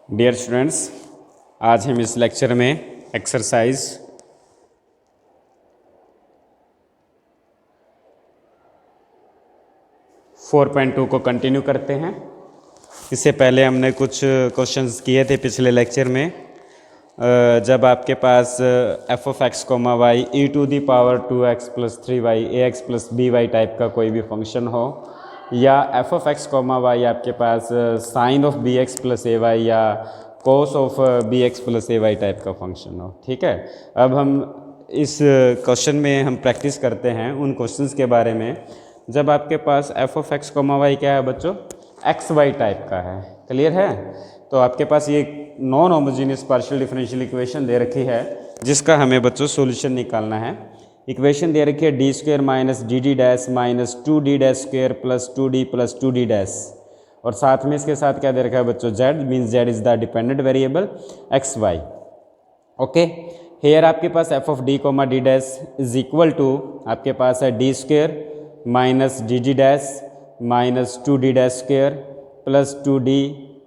Dear students, आज हम इस लेक्चर में एक्सरसाइज 4.2 को कंटिन्यू करते हैं। इससे पहले हमने कुछ क्वेश्चंस किए थे पिछले लेक्चर में। जब आपके पास F of x comma Y E to the power 2x plus 3y A X plus B Y type का कोई भी फंक्शन हो, या F of x comma Y आपके पास sine of B X plus A Y या cos of B X plus A Y type का function हो। ठीक है, अब हम इस क्वेश्चन में हम प्रैक्टिस करते हैं उन क्वेश्चंस के बारे में जब आपके पास F of x comma Y क्या है बच्चों, एक्स वाई टाइप का है। क्लियर है? तो आपके पास ये non homogeneous partial differential equation दे रखी है जिसका हमें बच्चों सॉल्यूशन निकालना है। इक्वेशन दे रखी है D square minus D D dash minus 2d dash square plus 2d plus 2d dash, और साथ में इसके साथ क्या दे रखा है बच्चों, z means z is the dependent variable X Y. Okay, here आपके पास F of D comma D dash is equal to आपके पास है D square minus D D dash minus 2d dash square plus 2d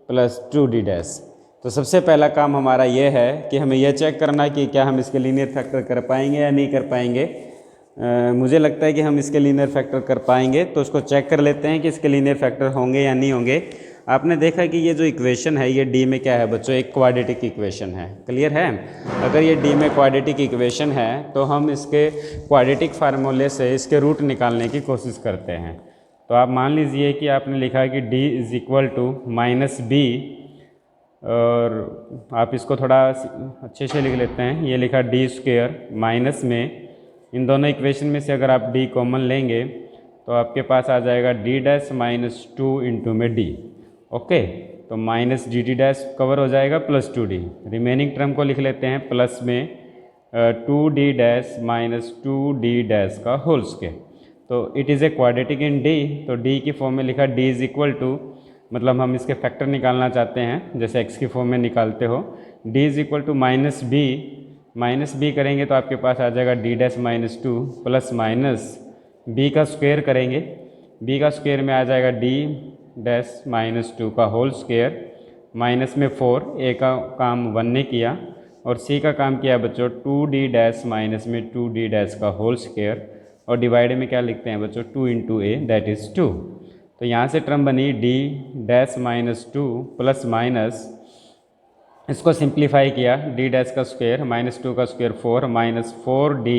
plus 2d dash. तो सबसे पहला काम हमारा ये है कि हमें यह चेक करना है कि क्या हम इसके लीनियर फैक्टर कर पाएंगे या नहीं कर पाएंगे। मुझे लगता है कि हम इसके लीनियर फैक्टर कर पाएंगे, तो उसको चेक कर लेते हैं कि इसके लीनियर फैक्टर होंगे या नहीं होंगे। आपने देखा कि ये जो इक्वेशन है ये डी में क्या है बच्चों, एक क्वाड्रेटिक इक्वेशन है। क्लियर है? अगर ये डी में क्वाड्रेटिक इक्वेशन है तो हम इसके क्वाड्रेटिक फार्मूले से इसके रूट निकालने की कोशिश करते हैं। तो आप मान लीजिए कि आपने लिखा कि d is equal to minus B, और आप इसको थोड़ा अच्छे से लिख लेते हैं। ये लिखा डी स्क्वेयर माइनस में, इन दोनों इक्वेशन में से अगर आप d कॉमन लेंगे तो आपके पास आ जाएगा d डैश माइनस 2 इंटू में d। ओके, तो minus D D dash cover हो जाएगा प्लस 2d। रिमेनिंग टर्म को लिख लेते हैं प्लस में 2d dash minus 2d dash का होल स्क्वायर। तो it is a quadratic in d, तो d की फॉर्म में लिखा d इज़ इक्वल टू, मतलब हम इसके फैक्टर निकालना चाहते हैं जैसे x की फॉर्म में निकालते हो। d is equal to minus B करेंगे तो आपके पास आ जाएगा d dash minus 2 plus minus b का स्क्वायर करेंगे, b का स्क्वायर में आ जाएगा d डैश माइनस 2 का होल स्क्वायर माइनस में 4, a का काम 1 ने किया और c का काम किया बच्चों 2d डैश माइनस में 2d डैश का होल स्क्वायर, और डिवाइड में क्या लिखते हैं बच्चों, 2 इंटू ए दैट इज़ 2। तो यहाँ से टर्म बनी d dash minus 2 plus minus, इसको सिंप्लीफाई किया, d डैश का स्क्वायर माइनस 2 का square 4 minus 4d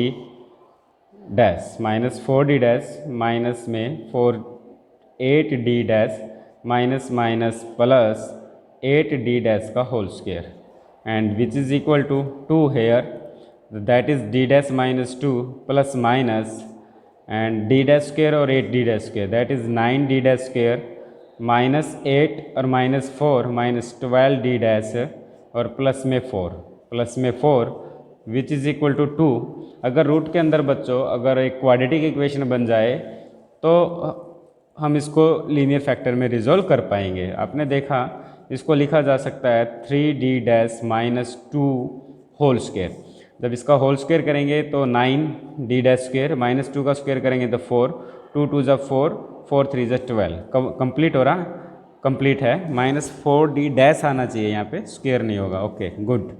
dash minus 4d dash minus में 4 8d dash minus minus plus 8d dash का whole square, and which is equal to 2 here, that is d dash minus 2 plus minus and d dash square और 8d dash square that is 9d dash square minus 8 और minus 4 minus 12d dash और plus में 4 विच is equal to 2। अगर root के अंदर बच्चों अगर एक क्वाड्रेटिक इक्वेशन बन जाए तो हम इसको लीनियर फैक्टर में रिजॉल्व कर पाएंगे। आपने देखा इसको लिखा जा सकता है 3d dash minus 2 whole square. जब इसका होल स्क्वायर करेंगे तो 9d डैश स्क्वायर माइनस 2 का स्क्वायर करेंगे तो 4, 2 2 ज़ा 4, 4 3 ज़ा 12। कंप्लीट हो रहा, कंप्लीट है। माइनस 4d डैश आना चाहिए यहाँ पे, स्क्वायर नहीं होगा। ओके गुड,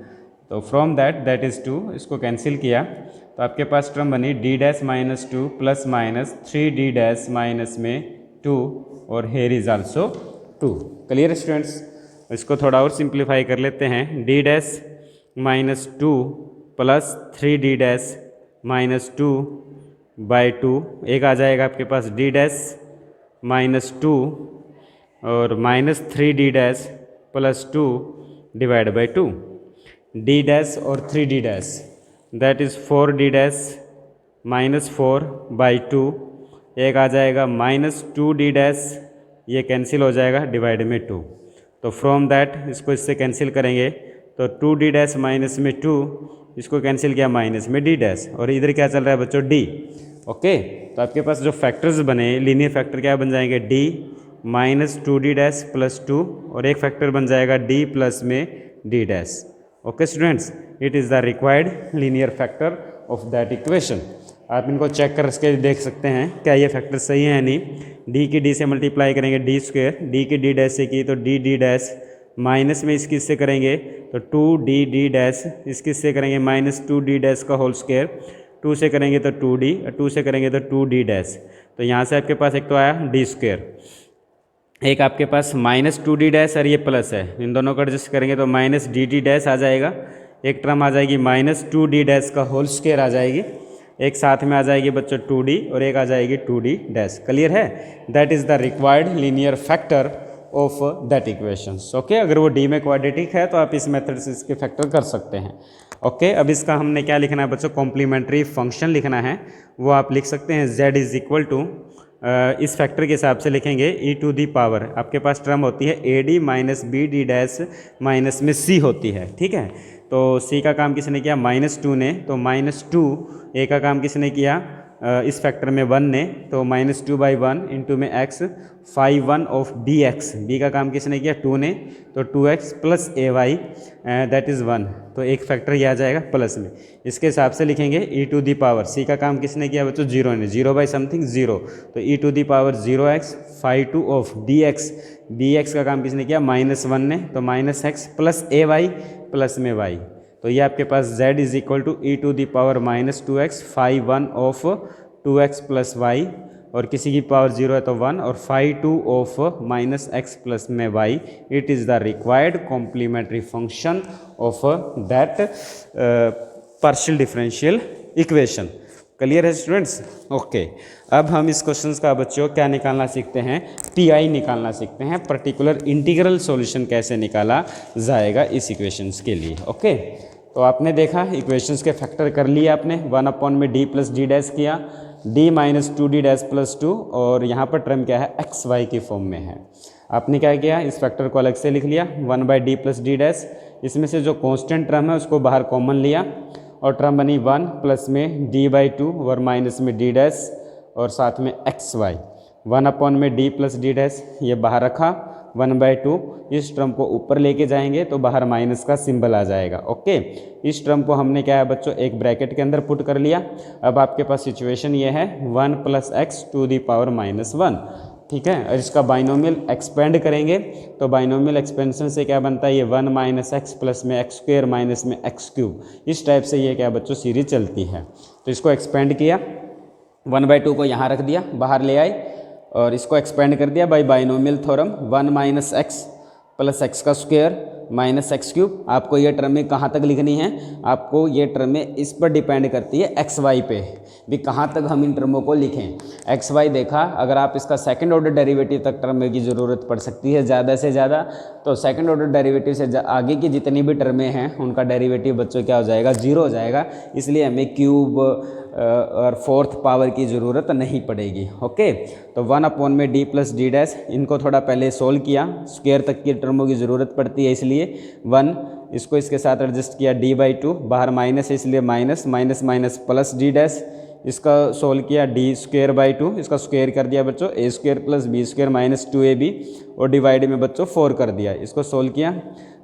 तो फ्रॉम दैट इज़ 2, इसको कैंसिल किया तो आपके पास टर्म बनी d dash minus 2 plus minus 3d dash minus में 2 और here is also 2। Clear students? इसको थोड़ा और सिंप्लीफाई कर लेते हैं, d dash minus 2 plus 3d dash minus 2 by 2, एक आ जाएगा आपके पास d डैश माइनस 2 और minus 3d dash plus 2 divide by 2, d dash और 3d dash that is 4d dash minus 4 by 2, एक आ जाएगा माइनस 2d डैश, ये कैंसिल हो जाएगा डिवाइड में 2। तो फ्रॉम दैट इसको इससे कैंसिल करेंगे तो 2d डैश माइनस में 2, इसको कैंसिल किया माइनस में d डैश, और इधर क्या चल रहा है बच्चों, d। ओके, तो आपके पास जो फैक्टर्स बने लीनियर फैक्टर क्या बन जाएंगे, d minus 2d dash plus 2, और एक फैक्टर बन जाएगा d प्लस में d dash. Okay students, it is the required linear factor of that equation. आप इनको चेक करके देख सकते हैं क्या ये फैक्टर सही है या नहीं। d की d से मल्टीप्लाई करेंगे d स्क्वायर, d की d डैश से की तो d d डैश माइनस में इसकी इससे करेंगे तो 2d डैश, इसकी इससे करेंगे -2d डैश का होल स्क्वायर, 2 से करेंगे तो 2d और 2 से करेंगे तो 2d डैश। तो यहाँ से आपके पास एक तो आया d स्क्वायर, एक आपके पास -2d डैश और ये प्लस है, इन दोनों को एडजस्ट करेंगे तो -dt डैश आ जाएगा। एक टर्म आ जाएगी -2d डैश का होल स्क्वायर आ जाएगी, एक साथ में आ जाएगी बच्चों 2d और एक आ जाएगी 2d डैश। क्लियर है? That is the required linear factor of that equations. Okay, अगर वो d में क्वाड्रेटिक है तो आप इस मेथड से इसके फैक्टर कर सकते हैं। ओके, अब इसका हमने क्या लिखना है बच्चों, कॉम्प्लीमेंट्री फंक्शन लिखना है। वो आप लिख सकते हैं z इज इक्वल टू, इस फैक्टर के हिसाब से लिखेंगे e टू दी पावर, आपके पास टर्म होती है ad minus B D dash minus में c होती है। ठीक है, तो c का काम किसने किया, -2 ने, तो -2, a का काम किसने किया इस फैक्टर में 1 ने, तो -2/1 इंटू में x 5/1 ऑफ dx, b का काम किसने किया 2 ने, तो 2x plus ay that is 1, तो एक फैक्टर ये आ जाएगा प्लस में। इसके हिसाब से लिखेंगे e to the power, c का काम किसने किया बच्चों 0 ने, 0/समथिंग 0, तो e to the power 0x 5/2 of dx, dx का काम किसने किया -1 ने, तो -x प्लस ay प्लस में y, तो ये आपके पास z is equal to e to the power -2x 5/1 of 2x plus y, और किसी की पावर 0 है तो 1, और 5/2 ऑफ -x प्लस में y। It is the required complementary function of that partial differential equation. Clear है स्टूडेंट्स? ओके, अब हम इस क्वेश्चन का बच्चों क्या निकालना सीखते हैं, PI निकालना सीखते हैं, पर्टिकुलर इंटीग्रल सॉल्यूशन कैसे निकाला जाएगा इस इक्वेशंस के लिए। ओके, तो आपने देखा इक्वेशंस के फैक्टर कर लिए आपने, 1/d प्लस d डैश किया, d minus 2d dash plus 2, और यहाँ पर टर्म क्या है xy की फॉर्म में है। आपने क्या किया, इस फैक्टर को अलग से लिख लिया 1/d प्लस d डैश, इसमें से जो कांस्टेंट टर्म है उसको बाहर कॉमन लिया और टर्म बनी 1 प्लस में d/2 और माइनस में d डैश और साथ में xy, 1/d plus d dash ये बाहर रखा, 1/2, इस टर्म को ऊपर लेके जाएंगे तो बाहर माइनस का सिंबल आ जाएगा। ओके, इस टर्म को हमने क्या है बच्चों एक ब्रैकेट के अंदर पुट कर लिया। अब आपके पास सिचुएशन ये है 1 plus x to the power -1, ठीक है, और इसका बाइनोमियल एक्सपेंड करेंगे तो बाइनोमियल एक्सपेंशन से क्या बनता है, ये 1 माइनस एक्स प्लस में एक्स स्क्वेयर माइनस में एक्स क्यूब, इस टाइप से ये क्या बच्चों सीरीज चलती है। तो इसको एक्सपेंड किया, 1/2 को यहाँ रख दिया, बाहर ले आए और इसको एक्सपेंड कर दिया by binomial theorem, 1 minus x plus x का स्क्वायर माइनस एक्स क्यूब। आपको ये टर्में कहाँ तक लिखनी है, आपको ये टर्में इस पर डिपेंड करती है एक्स वाई पे भी, कहाँ तक हम इन टर्मों को लिखें। एक्स वाई देखा, अगर आप इसका सेकंड ऑर्डर डेरिवेटिव तक टर्म की ज़रूरत पड़ सकती है ज़्यादा से ज़्यादा, तो सेकंड ऑर्डर डेरिवेटिव से आगे की जितनी भी टर्में हैं उनका डेरिवेटिव बच्चों क्या हो जाएगा, 0 हो जाएगा। इसलिए हमें क्यूब और फोर्थ पावर की ज़रूरत नहीं पड़ेगी। ओके, तो 1/d प्लस d डैश, इनको थोड़ा पहले सोल्व किया, स्क्वायर तक की टर्मों की ज़रूरत पड़ती है इसलिए 1, इसको इसके साथ एडजस्ट किया d/2, बाहर माइनस है इसलिए minus minus minus plus d dash, इसका सोल्व किया d²/2, इसका स्क्वायर कर दिया बच्चों a² plus b² minus 2ab, और डिवाइड में बच्चों 4 कर दिया, इसको सोल्व किया।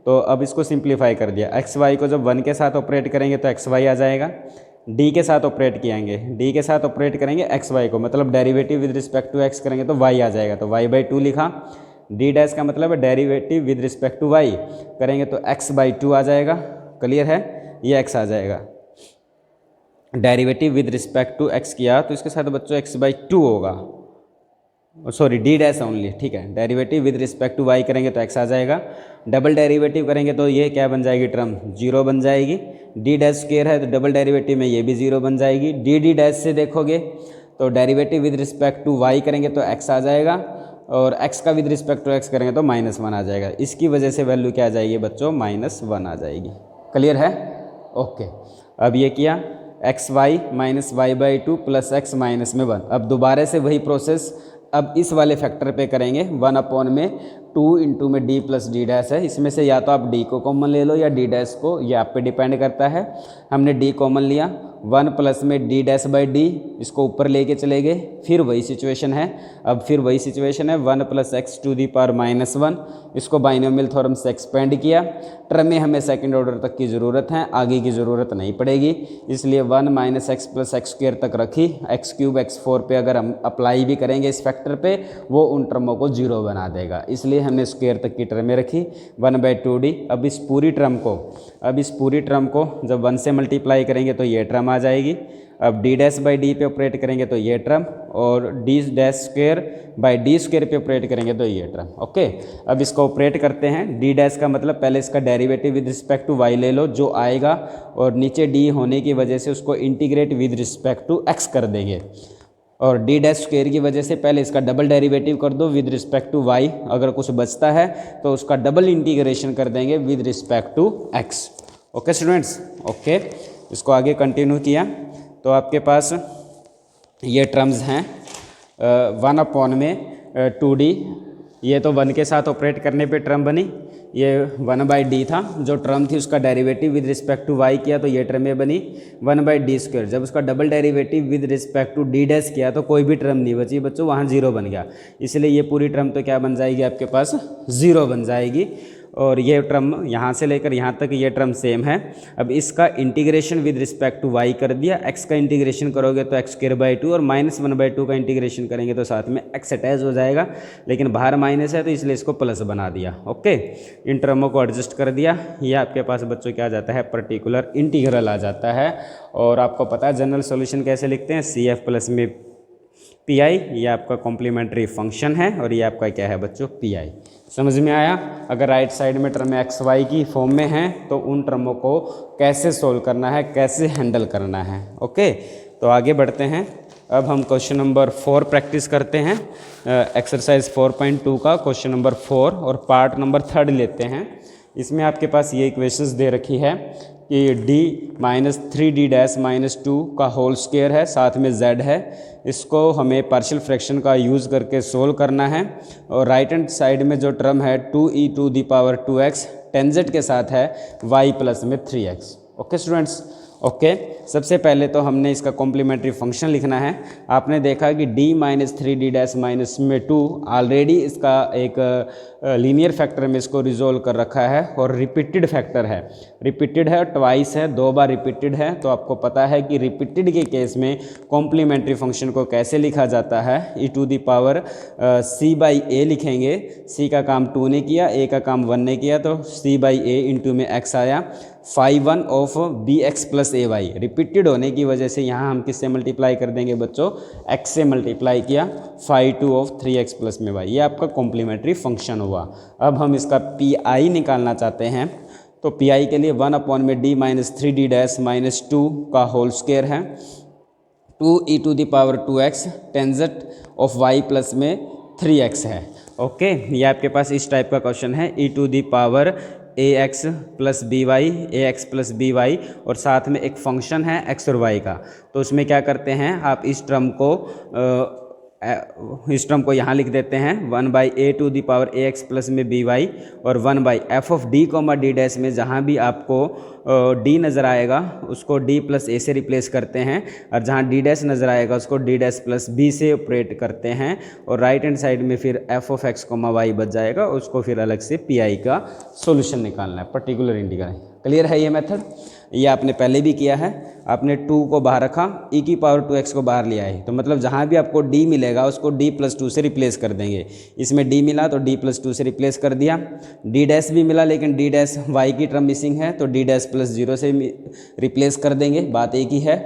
तो अब इसको सिंप्लीफाई कर दिया, एक्स वाई को जब 1 के साथ ऑपरेट करेंगे तो एक्स वाई आ जाएगा, डी के साथ ऑपरेट किएंगे, डी के साथ ऑपरेट करेंगे एक्स वाई को, मतलब derivative with respect to x करेंगे तो वाई आ जाएगा, तो y/2 लिखा। डी डैश का मतलब है derivative with respect to y करेंगे तो x/2 आ जाएगा। क्लियर है, ये x आ जाएगा। Derivative with respect to x किया तो इसके साथ बच्चों x/2 होगा, सॉरी डी डैश ओनली, ठीक है। Derivative with respect to y करेंगे तो x आ जाएगा, डबल डेरिवेटिव करेंगे तो ये क्या बन जाएगी, टर्म 0 बन जाएगी। डी डैश स्क्वायर है तो डबल डेरिवेटिव में ये भी 0 बन जाएगी। डी डैश से देखोगे तो derivative with respect to y करेंगे तो x आ जाएगा, और x का विद रिस्पेक्ट टू x करेंगे तो -1 आ जाएगा। इसकी वजह से वैल्यू क्या आ जाएगी बच्चों, -1 आ जाएगी। क्लियर है? ओके, अब ये किया xy minus y/2 plus x minus में 1। अब दोबारा से वही प्रोसेस अब इस वाले फैक्टर पे करेंगे, 1/2 इंटू में d प्लस d डैश है, इसमें से या तो आप d को कॉमन ले लो या d डैश को, ये आप पे डिपेंड करता है। हमने d कॉमन लिया 1 प्लस में डी डैश बाई डी, इसको ऊपर लेके चले गए, फिर वही सिचुएशन है। अब फिर वही सिचुएशन है 1 plus x to the power -1, इसको बाइनोमियल थ्योरम से एक्सपेंड किया। टर्म में हमें सेकंड ऑर्डर तक की ज़रूरत है, आगे की ज़रूरत नहीं पड़ेगी, इसलिए 1 minus x plus x square तक रखी। एक्स क्यूब एक्स 4 पे अगर हम अप्लाई भी करेंगे इस फैक्टर पे, वो उन टर्मों को 0 बना देगा, इसलिए हमने स्क्वायर तक की टर्में रखी 1/2d। अब इस पूरी टर्म को जब 1 से मल्टीप्लाई करेंगे तो ये टर्म आ जाएगी। अब डी डैश बाई डी पे ऑपरेट करेंगे तो ये टर्म, और D dash square by D square पे ऑपरेट करेंगे तो ये टर्म। ओके, अब इसको ऑपरेट करते हैं। डी डैश का मतलब पहले इसका derivative with respect to y ले लो जो आएगा, और नीचे डी होने की वजह से उसको integrate with respect to x कर देंगे, और डी डैश स्क्वायर की वजह से पहले इसका डबल डेरिवेटिव कर दो विद रिस्पेक्ट टू वाई। अगर कुछ बचता है तो उसका डबल इंटीग्रेशन कर देंगे with respect to x. Okay students, okay, इसको आगे कंटिन्यू किया तो आपके पास ये टर्म्स हैं 1/2d, ये तो 1 के साथ ऑपरेट करने पे टर्म बनी, ये 1/d था, जो टर्म थी उसका derivative with respect to y किया तो ये टर्म ये बनी 1/d²। जब उसका double derivative with respect to D dash किया तो कोई भी टर्म नहीं बची बच्चों, वहाँ 0 बन गया, इसलिए ये पूरी टर्म तो क्या बन जाएगी आपके पास 0 बन जाएगी। और ये टर्म यहाँ से लेकर यहाँ तक ये टर्म सेम है। अब इसका integration with respect to y कर दिया, x का इंटीग्रेशन करोगे तो x² 2 और -1/2 का इंटीग्रेशन करेंगे तो साथ में x अटैच हो जाएगा, लेकिन बाहर माइनस है तो इसलिए इसको प्लस बना दिया। ओके, इन टर्मों को एडजस्ट कर दिया, ये आपके पास बच्चों क्या आ जाता है, पर्टिकुलर इंटीग्रल आ जाता है। और आपको पता है जनरल सोल्यूशन कैसे लिखते हैं, CF प्लस में PI, ये आपका कॉम्प्लीमेंट्री फंक्शन है, और ये आपका क्या है बच्चों PI। समझ में आया? अगर राइट साइड में टर्म एक्स वाई की फॉर्म में है तो उन टर्मों को कैसे सोल्व करना है, कैसे हैंडल करना है। ओके, तो आगे बढ़ते हैं। अब हम क्वेश्चन नंबर 4 प्रैक्टिस करते हैं, एक्सरसाइज 4.2 का क्वेश्चन नंबर 4 और पार्ट नंबर 3 लेते हैं। इसमें आपके पास ये इक्वेशंस दे रखी है कि d minus 3d dash minus 2 का होल स्क्वायर है, साथ में z है, इसको हमें पार्शियल फ्रैक्शन का यूज़ करके सोल्व करना है। और राइट हैंड साइड में जो टर्म है 2e to the power 2x tangent के साथ है y प्लस में 3x। ओके स्टूडेंट्स, ओके, सबसे पहले तो हमने इसका कॉम्प्लीमेंट्री फंक्शन लिखना है। आपने देखा कि d minus 3d dash minus में 2 ऑलरेडी इसका एक लीनियर फैक्टर में इसको रिजोल्व कर रखा है, और रिपीटेड फैक्टर है, रिपीटेड है, ट्वाइस है, 2 बार रिपीटेड है। तो आपको पता है कि रिपीटेड के केस में कॉम्प्लीमेंट्री फंक्शन को कैसे लिखा जाता है, e to the power c/a लिखेंगे। c का काम 2 ने किया, a का काम 1 ने किया, तो c/a इंटू में x आया, phi1 of bx plus ay। Repeated होने की वजह से यहाँ हम किससे मल्टीप्लाई कर देंगे बच्चों, x से मल्टीप्लाई किया, phi2 ऑफ 3x प्लस में y। ये आपका कॉम्प्लीमेंट्री फंक्शन हुआ। अब हम इसका pi निकालना चाहते हैं, तो pi के लिए 1/d minus 3d dash minus 2 का होल स्क्वायर है, 2e to the power 2x tangent of y plus में 3x है। ओके, ये आपके पास इस टाइप का क्वेश्चन है, e to the power ax plus B y, और साथ में एक फंक्शन है x और y का। तो उसमें क्या करते हैं, आप इस टर्म को यहाँ लिख देते हैं 1/a to the power ax plus में by, और 1/f of d comma d dash में जहाँ भी आपको d नज़र आएगा उसको d प्लस a से रिप्लेस करते हैं, और जहाँ d डैश नज़र आएगा उसको d डैश प्लस b से ऑपरेट करते हैं, और राइट हैंड साइड में फिर f of x comma y बच जाएगा, उसको फिर अलग से pi का सॉल्यूशन निकालना है, पर्टिकुलर इंटीग्रल। क्लियर है ये मेथड? ये आपने पहले भी किया है, आपने 2 को बाहर रखा, e की पावर 2x को बाहर लिया है, तो मतलब जहाँ भी आपको d मिलेगा उसको d प्लस 2 से रिप्लेस कर देंगे। इसमें d मिला तो d प्लस 2 से रिप्लेस कर दिया, d डैश भी मिला लेकिन d डैश y की टर्म मिसिंग है तो d डैश प्लस 0 से रिप्लेस कर देंगे, बात एक ही है।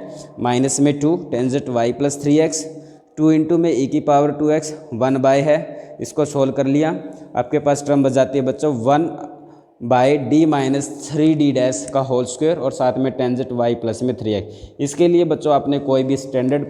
माइनस में 2 tangent y plus 3x, 2 into में e की पावर 2x 1/, है, इसको सोल्व कर लिया, आपके पास टर्म बच जाती है बच्चों 1/d माइनस 3d डैश का होल स्क्वायर, और साथ में टेंजेंट y प्लस में 3x। इसके लिए बच्चों आपने कोई भी स्टैंडर्ड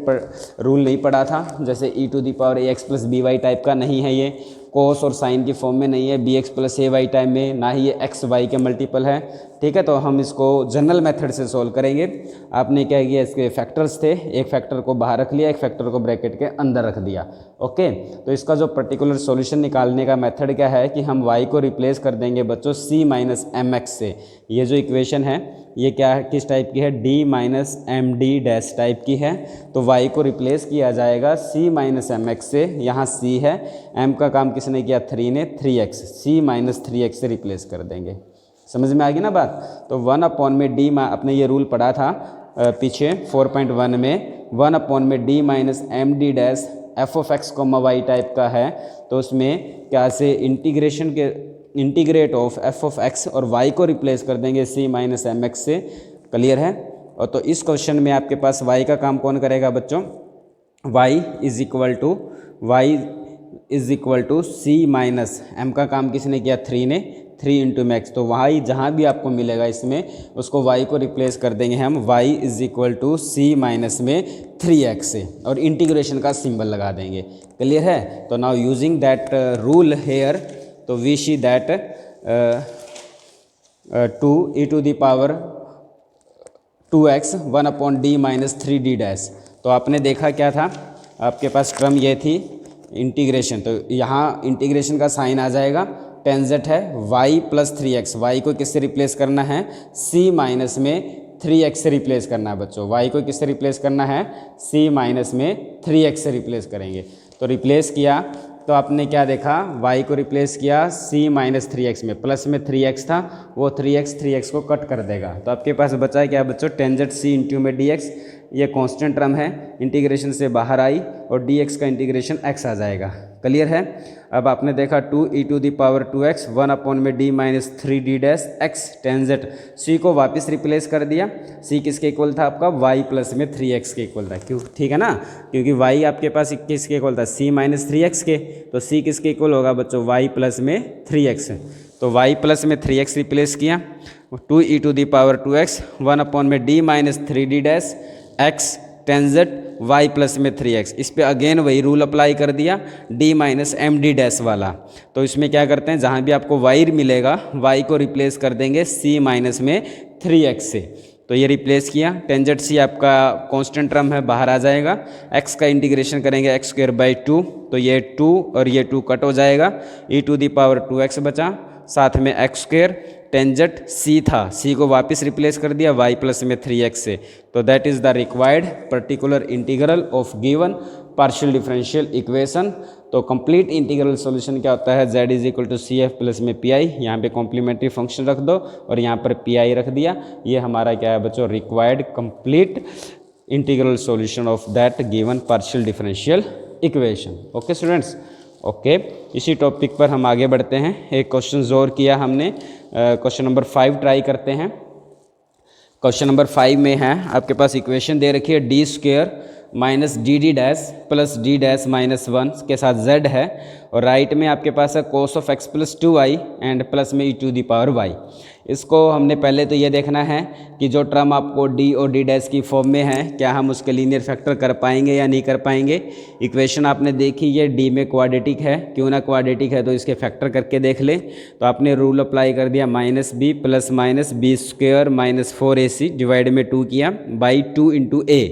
रूल नहीं पढ़ा था, जैसे e to the power ax plus by type का नहीं है, ये कोस और साइन की फॉर्म में नहीं है, bx प्लस ay टाइप में, ना ही ये x y के मल्टीपल है। ठीक है, तो हम इसको जनरल मेथड से सोल्व करेंगे। आपने क्या किया, इसके फैक्टर्स थे, एक फैक्टर को बाहर रख लिया, एक फैक्टर को ब्रैकेट के अंदर रख दिया। ओके। तो इसका जो पर्टिकुलर सॉल्यूशन निकालने का मेथड क्या है कि हम y को रिप्लेस कर देंगे बच्चों c माइनस एम एक्स से। ये जो इक्वेशन है ये क्या है, किस टाइप की है, d minus M D dash type की है। तो y को रिप्लेस किया जाएगा c माइनस एम एक्स से, यहाँ c है, m का काम किसने किया, 3 ने, 3x, c माइनस 3x से रिप्लेस कर देंगे। समझ में आ गई ना बात। तो 1 अपॉन में d, अपने ये रूल पढ़ा था पीछे 4.1 में, 1 अपॉन में d minus M D dash F of x comma y type का है। तो उसमें क्या से इंटीग्रेशन के integrate of F of x और वाई को रिप्लेस कर देंगे सी माइनस एम एक्स से। क्लियर है। और तो इस क्वेश्चन में आपके पास वाई का काम कौन करेगा बच्चों, y is equal to C minus M का काम किसने किया, 3 ने, 3 इंटू मैक्स। तो वाई जहाँ भी आपको मिलेगा इसमें उसको वाई को रिप्लेस कर देंगे हम, y is equal to C minus में 3x से, और इंटीग्रेशन का सिंबल लगा देंगे। क्लियर है। तो now using that rule here, तो we see that 2 e to the power 2x 1 upon D minus 3d dash. तो आपने देखा क्या था, आपके पास टर्म ये थी इंटीग्रेशन, तो यहाँ इंटीग्रेशन का साइन आ जाएगा, टेंजेंट है y प्लस 3x, y को किससे रिप्लेस करना है, c माइनस में 3x से रिप्लेस करना है बच्चों। y को किससे रिप्लेस करना है, c माइनस में 3x से रिप्लेस करेंगे। तो रिप्लेस किया तो आपने क्या देखा, y को रिप्लेस किया c माइनस 3x में, प्लस में 3x था, वो 3x को कट कर देगा। तो आपके पास बचा है क्या बच्चों, टेंजेंट c इंटू में dx, ये कांस्टेंट टर्म है, इंटीग्रेशन से बाहर आई और dx का इंटीग्रेशन x आ जाएगा। क्लियर है। अब आपने देखा 2 e to the power 2x 1 upon में d minus 3d dash x, tangent c को वापस रिप्लेस कर दिया, c किसके इक्वल था आपका, y प्लस में 3x के इक्वल था। क्यों, ठीक है ना, क्योंकि y आपके पास किसके इक्वल था, c माइनस 3x के, तो c किसके इक्वल होगा बच्चों, y प्लस में 3x। तो y प्लस में 3x रिप्लेस किया, 2 e to the power 2x 1 upon में d minus 3d dash x, tangent y plus में 3x। इस पे अगेन वही रूल अप्लाई कर दिया, d minus M D dash वाला। तो इसमें क्या करते हैं, जहाँ भी आपको y मिलेगा y को रिप्लेस कर देंगे c माइनस में 3x से। तो ये रिप्लेस किया, टेंजेंट c आपका कांस्टेंट टर्म है, बाहर आ जाएगा, x का इंटीग्रेशन करेंगे x स्क्वायर बाई 2, तो ये 2 और ये 2 कट हो जाएगा, e to the power 2x बचा, साथ में x स्क्वायर, टेंजेंट c था, c को वापस रिप्लेस कर दिया y प्लस में 3x से। तो that is the required particular integral of given partial differential equation. तो कंप्लीट इंटीग्रल सॉल्यूशन क्या होता है, z is equal to C F plus में पी आई, यहाँ पे कॉम्प्लीमेंट्री फंक्शन रख दो और यहाँ पर पी आई रख दिया। ये हमारा क्या है बच्चों, required complete integral solution of that given partial differential equation. Okay students, okay. इसी टॉपिक पर हम आगे बढ़ते हैं, एक क्वेश्चन और किया हमने, क्वेश्चन नंबर 5 ट्राई करते हैं। क्वेश्चन नंबर 5 में है आपके पास इक्वेशन दे रखी है D square minus D D dash plus D dash minus 1 के साथ z है, और राइट में आपके पास है cos of x plus 2y and plus में e to the power y। इसको हमने पहले तो ये देखना है कि जो टर्म आपको d और d डैश की फॉर्म में है, क्या हम उसके लीनियर फैक्टर कर पाएंगे या नहीं कर पाएंगे। इक्वेशन आपने देखी, ये d में क्वाड्रेटिक है, क्यों ना क्वाड्रेटिक है तो इसके फैक्टर करके देख ले। तो आपने रूल अप्लाई कर दिया, minus B plus minus B square minus 4ac divide में 2 किया by 2 into A.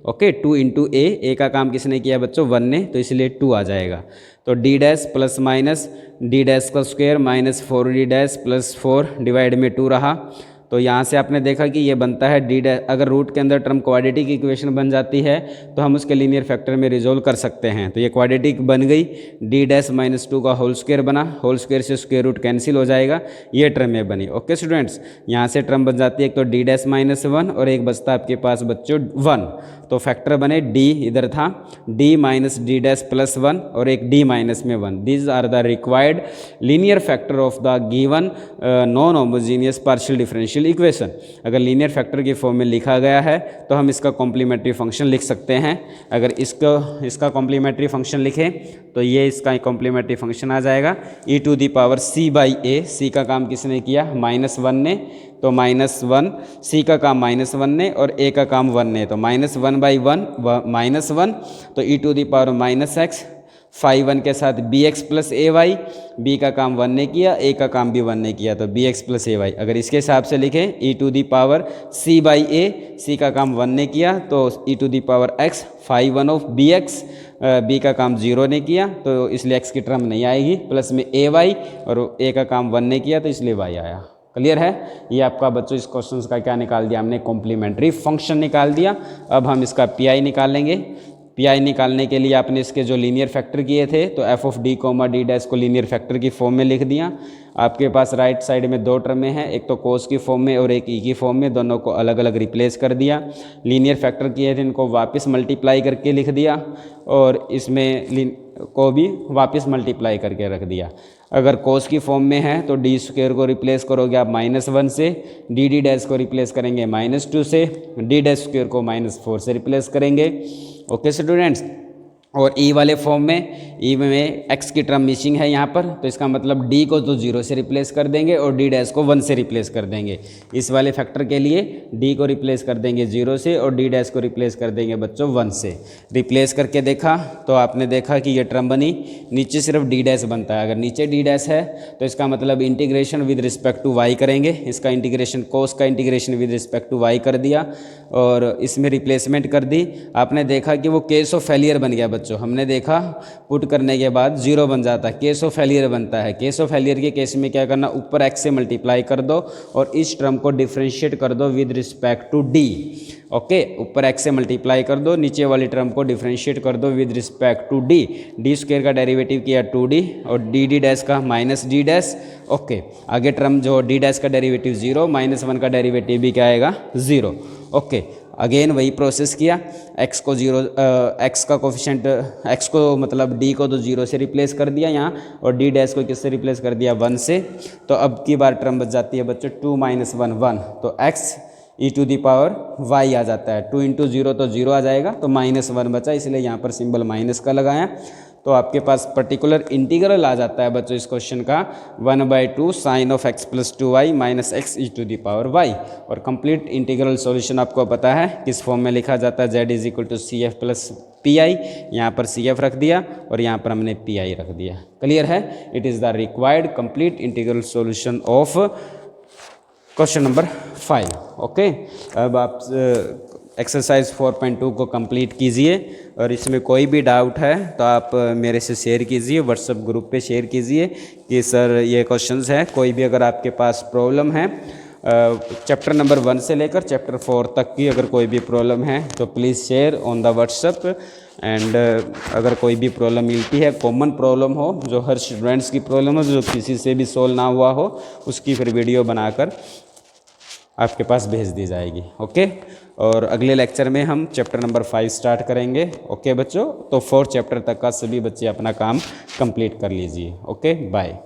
Okay, 2 into A का काम किसने किया बच्चों, 1 ने, तो इसलिए 2 आ जाएगा। तो D dash plus minus D dash का square minus 4d dash plus 4 divide में 2 रहा। तो यहाँ से आपने देखा कि ये बनता है डी डैश, अगर रूट के अंदर टर्म क्वाड्रेटिक इक्वेशन बन जाती है तो हम उसके लीनियर फैक्टर में रिजोल्व कर सकते हैं। तो ये क्वाड्रेटिक बन गई, डी डैश माइनस 2 का होल स्क्वायर बना, होल स्क्वायर से स्क्वायर रूट कैंसिल हो जाएगा, ये टर्म में बनी। ओके स्टूडेंट्स, यहाँ से टर्म बन जाती है एक तो डी डैश माइनस 1 और एक बचता आपके पास बच्चों 1। तो फैक्टर बने d इधर था, d minus D dash plus 1 और एक d माइनस में 1। These are the required linear factor of the given non homogeneous partial differential equation. अगर लीनियर फैक्टर की फॉर्म में लिखा गया है तो हम इसका कॉम्प्लीमेंट्री फंक्शन लिख सकते हैं। अगर इसका कॉम्प्लीमेंट्री फंक्शन लिखें तो ये इसका कॉम्प्लीमेंट्री फंक्शन आ जाएगा e to the power c by A. c का काम किसने किया, -1 ने, तो -1, c का काम -1 ने और a का काम 1 ने, तो -1 बाई 1 -1, तो e to the power -x, phi 1 के साथ bx plus A y, b का काम 1 ने किया, a का काम भी 1 ने किया, तो bx प्लस ए वाई। अगर इसके हिसाब से लिखें e to the power c by A, c का काम 1 ने किया, तो e to the power x, phi 1 of bx B का काम 0 ने किया तो इसलिए x की टर्म नहीं आएगी, प्लस में ay और a का काम 1 ने किया तो इसलिए y आया। क्लियर है? ये आपका बच्चों इस क्वेश्चन का क्या निकाल दिया हमने, कॉम्प्लीमेंट्री फंक्शन निकाल दिया। अब हम इसका पी निकालेंगे। पी निकालने के लिए आपने इसके जो लीनियर फैक्टर किए थे तो F of D comma D dash को लीनियर फैक्टर की फॉर्म में लिख दिया। आपके पास राइट साइड में दो टर्में हैं, एक तो कोस की फॉर्म में और एक ई की फॉर्म में, दोनों को अलग अलग रिप्लेस कर दिया। लीनियर फैक्टर किए थे इनको वापस मल्टीप्लाई करके लिख दिया और इसमें को भी वापस मल्टीप्लाई करके रख दिया। अगर कोस की फॉर्म में है तो डी स्क्वेयर को रिप्लेस करोगे आप -1 से, डी डी डैश को रिप्लेस करेंगे -2 से, डी डैश स्क्वेयर को -4 से रिप्लेस करेंगे। ओके स्टूडेंट्स, और ई वाले फॉर्म में ई में x की टर्म मिसिंग है यहाँ पर, तो इसका मतलब d को तो 0 से रिप्लेस कर देंगे और d डैश को 1 से रिप्लेस कर देंगे। इस वाले फैक्टर के लिए d को रिप्लेस कर देंगे 0 से और d डैश को रिप्लेस कर देंगे बच्चों 1 से। रिप्लेस करके देखा तो आपने देखा कि ये टर्म बनी, नीचे सिर्फ d डैश बनता है। अगर नीचे d डैश है तो इसका मतलब integration with respect to y करेंगे। इसका इंटीग्रेशन कोस का integration with respect to y कर दिया और इसमें रिप्लेसमेंट कर दी। आपने देखा कि वो केस ऑफ फेलियर बन गया बच्चों। हमने देखा पुट करने के बाद 0 बन जाता है, केस ऑफ फेलियर बनता है। केस ऑफ फेलियर के केस में क्या करना, ऊपर x से मल्टीप्लाई कर दो और इस टर्म को डिफ्रेंशिएट कर दो with respect to d। Okay, ऊपर x से मल्टीप्लाई कर दो, नीचे वाली टर्म को डिफ्रेंशिएट कर दो with respect to d। D square का डेरिवेटिव किया 2d और डी डी डैश का -d डैश। ओके, आगे टर्म जो d डैश का डेरिवेटिव 0, -1 का डेरिवेटिव भी क्या आएगा 0। ओके, अगेन वही प्रोसेस किया, x को 0, x का कोफिशिएंट x को मतलब d को तो 0 से रिप्लेस कर दिया यहाँ और d डैश को किससे रिप्लेस कर दिया 1 से। तो अब की बार टर्म बच जाती है बच्चों 2 - 1 1, तो x e⁻y आ जाता है। 2 × 0 तो 0 आ जाएगा, तो -1 बचा, इसलिए यहाँ पर सिंबल माइनस का लगाया। तो आपके पास पर्टिकुलर इंटीग्रल आ जाता है बच्चों इस क्वेश्चन का 1/2 sin of x + 2y - x e⁻y। और कंप्लीट इंटीग्रल सॉल्यूशन आपको पता है किस फॉर्म में लिखा जाता है, z = CF + PI। यहाँ पर CF रख दिया और यहाँ पर हमने PI रख दिया। क्लियर है? It is the required complete integral solution of question number 5। Okay, अब आप एक्सरसाइज 4.2 को कंप्लीट कीजिए और इसमें कोई भी डाउट है तो आप मेरे से शेयर कीजिए, व्हाट्सएप ग्रुप पे शेयर कीजिए कि सर ये क्वेश्चंस हैं। कोई भी अगर आपके पास प्रॉब्लम है चैप्टर नंबर 1 से लेकर चैप्टर 4 तक की अगर कोई भी प्रॉब्लम है तो please share on the WhatsApp. And अगर कोई भी प्रॉब्लम मिलती है, कॉमन प्रॉब्लम हो, जो हर स्टूडेंट्स की प्रॉब्लम हो, जो किसी से भी सोल्व ना हुआ हो, उसकी फिर वीडियो बनाकर आपके पास भेज दी जाएगी। ओके, और अगले लेक्चर में हम चैप्टर नंबर 5 स्टार्ट करेंगे। ओके बच्चों, तो 4 चैप्टर तक का सभी बच्चे अपना काम कंप्लीट कर लीजिए। Okay, bye.